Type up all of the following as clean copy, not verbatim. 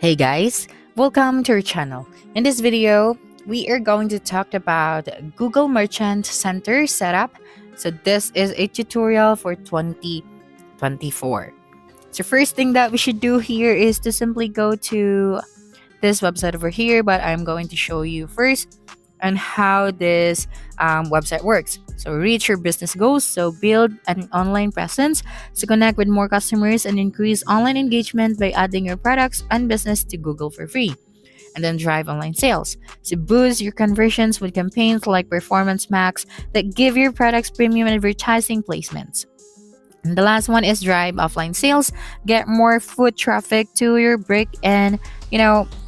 Hey guys, welcome to our channel. In this video, we are going to talk about Google Merchant Center setup. So this is a tutorial for 2024. So first thing that we should do here is to simply go to this website over here, but I'm going to show you first on how this website works. So reach your business goals. So build an online presence to connect with more customers and increase online engagement by adding your products and business to Google for free. And then drive online sales. So boost your conversions with campaigns like Performance Max that give your products premium advertising placements. And the last one is drive offline sales. Get more foot traffic to your brick and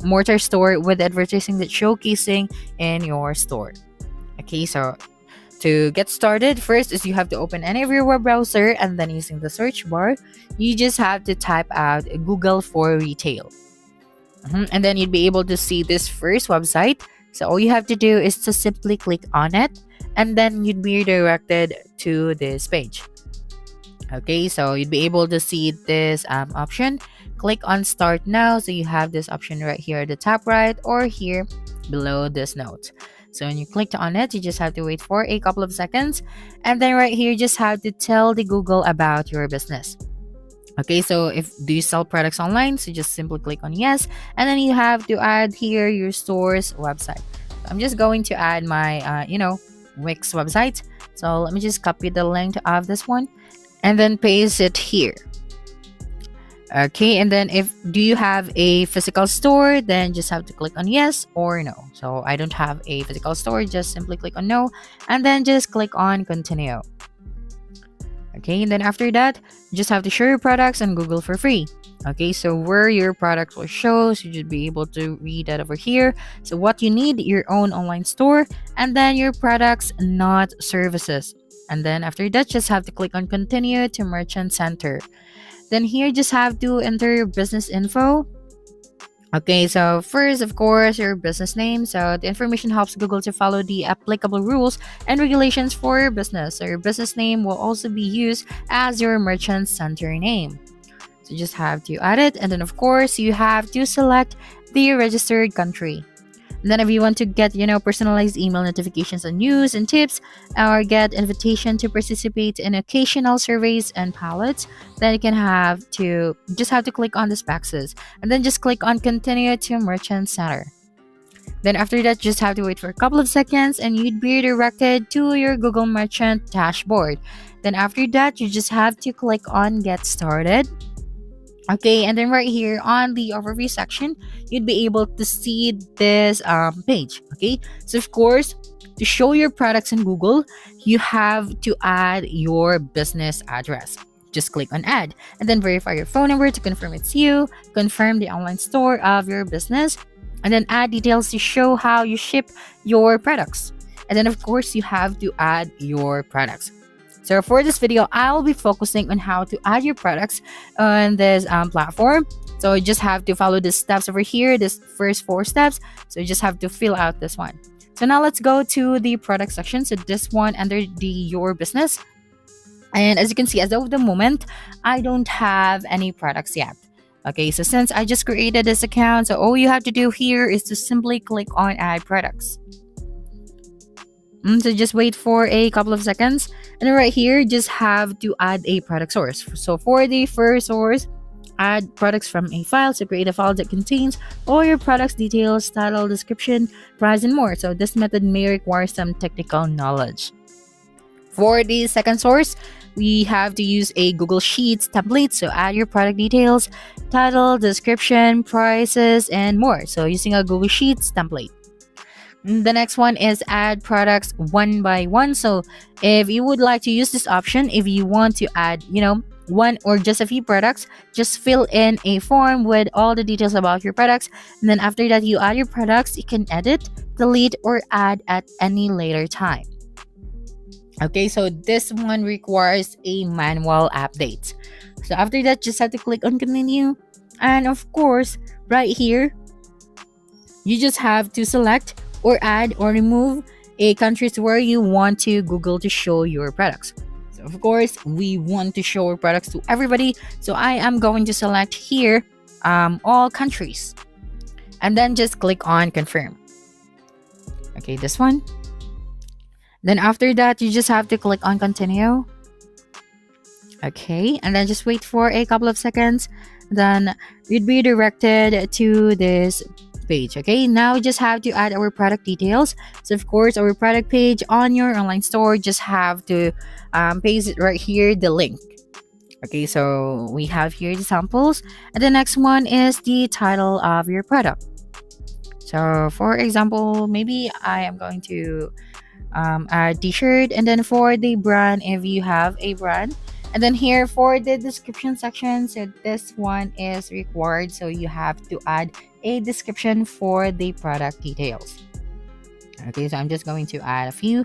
mortar store with advertising that's showcasing in your store. Okay, so to get started, first is you have to open any of your web browser and then using the search bar, you just have to type out Google for retail. And then you'd be able to see this first website. So all you have to do is to simply click on it and then you'd be redirected to this page. Okay, so you'd be able to see this option. Click on start now. So you have this option right here at the top right or here below this note. So when you clicked on it, you just have to wait for a couple of seconds. And then right here, you just have to tell the Google about your business. Okay, so if do you sell products online? So just simply click on yes. And then you have to add here your store's website. I'm just going to add my, Wix website. So let me just copy the link of this one and then paste it here. Okay, and then if do you have a physical store, then just have to click on yes or no. So I don't have a physical store, just simply click on no and then just click on continue. Okay, and then after that, you just have to show your products on Google for free. Okay, so where your products will show, so you should be able to read that over here. So what you need, your own online store, and then your products, not services. And then after that, just have to click on continue to Merchant Center. Then here, just have to enter your business info. Okay, so first, of course, your business name. So the information helps Google to follow the applicable rules and regulations for your business. So your business name will also be used as your Merchant Center name. So you just have to add it. And then, of course, you have to select the registered country. And then if you want to get, personalized email notifications on news and tips or get invitation to participate in occasional surveys and pilots, then you can just have to click on these boxes and then just click on continue to Merchant Center. Then after that, just have to wait for a couple of seconds and you'd be redirected to your Google Merchant dashboard. Then after that, you just have to click on get started. Okay, and then right here on the overview section, you'd be able to see this page. Okay, so of course, to show your products in Google, you have to add your business address. Just click on add and then verify your phone number to confirm it's you, confirm the online store of your business, and then add details to show how you ship your products. And then of course, you have to add your products. So for this video, I'll be focusing on how to add your products on this platform. So you just have to follow the steps over here, this first 4 steps. So you just have to fill out this one. So now let's go to the product section. So this one under the your business. And as you can see, as of the moment, I don't have any products yet. Okay, so since I just created this account, so all you have to do here is to simply click on add products. So just wait for a couple of seconds. And then right here, just have to add a product source. So for the first source, add products from a file. So create a file that contains all your products, details, title, description, price, and more. So this method may require some technical knowledge. For the second source, we have to use a Google Sheets template. So add your product details, title, description, prices, and more. So using a Google Sheets template. The next one is add products one by one. So if you would like to use this option, if you want to add, one or just a few products, just fill in a form with all the details about your products. And then after that, you add your products, you can edit, delete, or add at any later time. Okay, so this one requires a manual update. So after that, just have to click on continue. And of course, right here, you just have to select or add or remove a countries where you want to Google to show your products. So of course, we want to show our products to everybody. So I am going to select here all countries. and then just click on confirm. Okay, this one. Then after that, you just have to click on continue. Okay, and then just wait for a couple of seconds. Then you'd be directed to this page. Okay, now we just have to add our product details. So of course, our product page on your online store, just have to paste it right here, the link. Okay, so we have here the samples, and the next one is the title of your product. So for example, maybe I am going to add t-shirt, and then for the brand, if you have a brand, and then here for the description section, so this one is required, so you have to add a description for the product details. Okay, so I'm just going to add a few.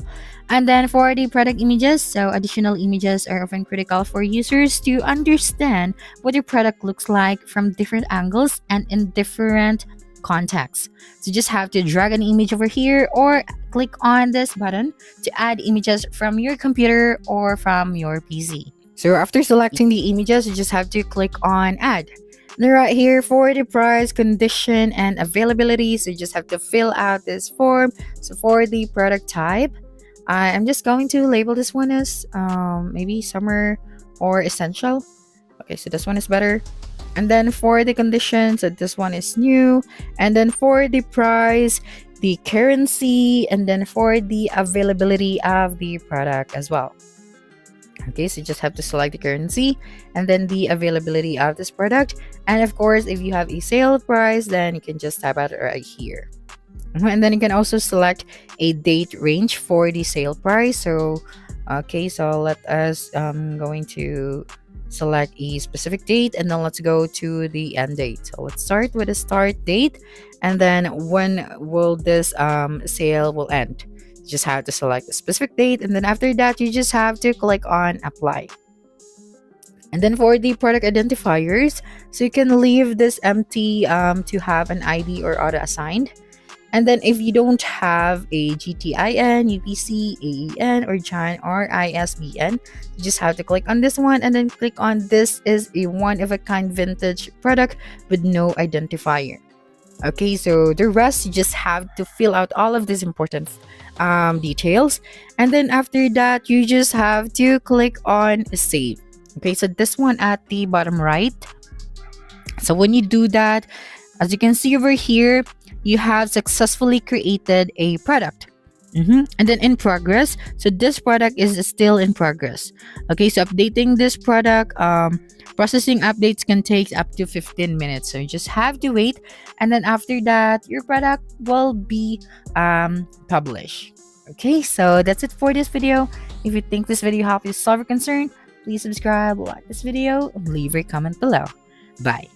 And then for the product images, so additional images are often critical for users to understand what your product looks like from different angles and in different contexts. So you just have to drag an image over here or click on this button to add images from your computer or from your PC. So after selecting the images, you just have to click on add. Then right here for the price, condition, and availability, so you just have to fill out this form. So for the product type, I'm just going to label this one as maybe summer or essential. Okay, so this one is better. And then for the condition, so this one is new. And then for the price, the currency, and then for the availability of the product as well. Okay, so you just have to select the currency and then the availability of this product. And of course, if you have a sale price, then you can just type out it right here. And then you can also select a date range for the sale price. So okay, so let us going to select a specific date, and then let's go to the end date. So let's start with the start date, and then when will this sale will end. You just have to select a specific date, and then after that you just have to click on apply. And then for the product identifiers, so you can leave this empty to have an ID or auto assigned. And then if you don't have a GTIN, UPC, AEN, or JAN, or ISBN, you just have to click on this one and then click on this is a one-of-a-kind vintage product with no identifier. Okay, so the rest, you just have to fill out all of these important details. And then after that, you just have to click on save. Okay, so this one at the bottom right. So when you do that, as you can see over here, you have successfully created a product. And then in progress, so this product is still in progress. Okay, so updating this product, processing updates can take up to 15 minutes. So you just have to wait, and then after that, your product will be published. Okay, so that's it for this video. If you think this video helped you solve your concern, please subscribe, like this video, and leave a comment below. Bye.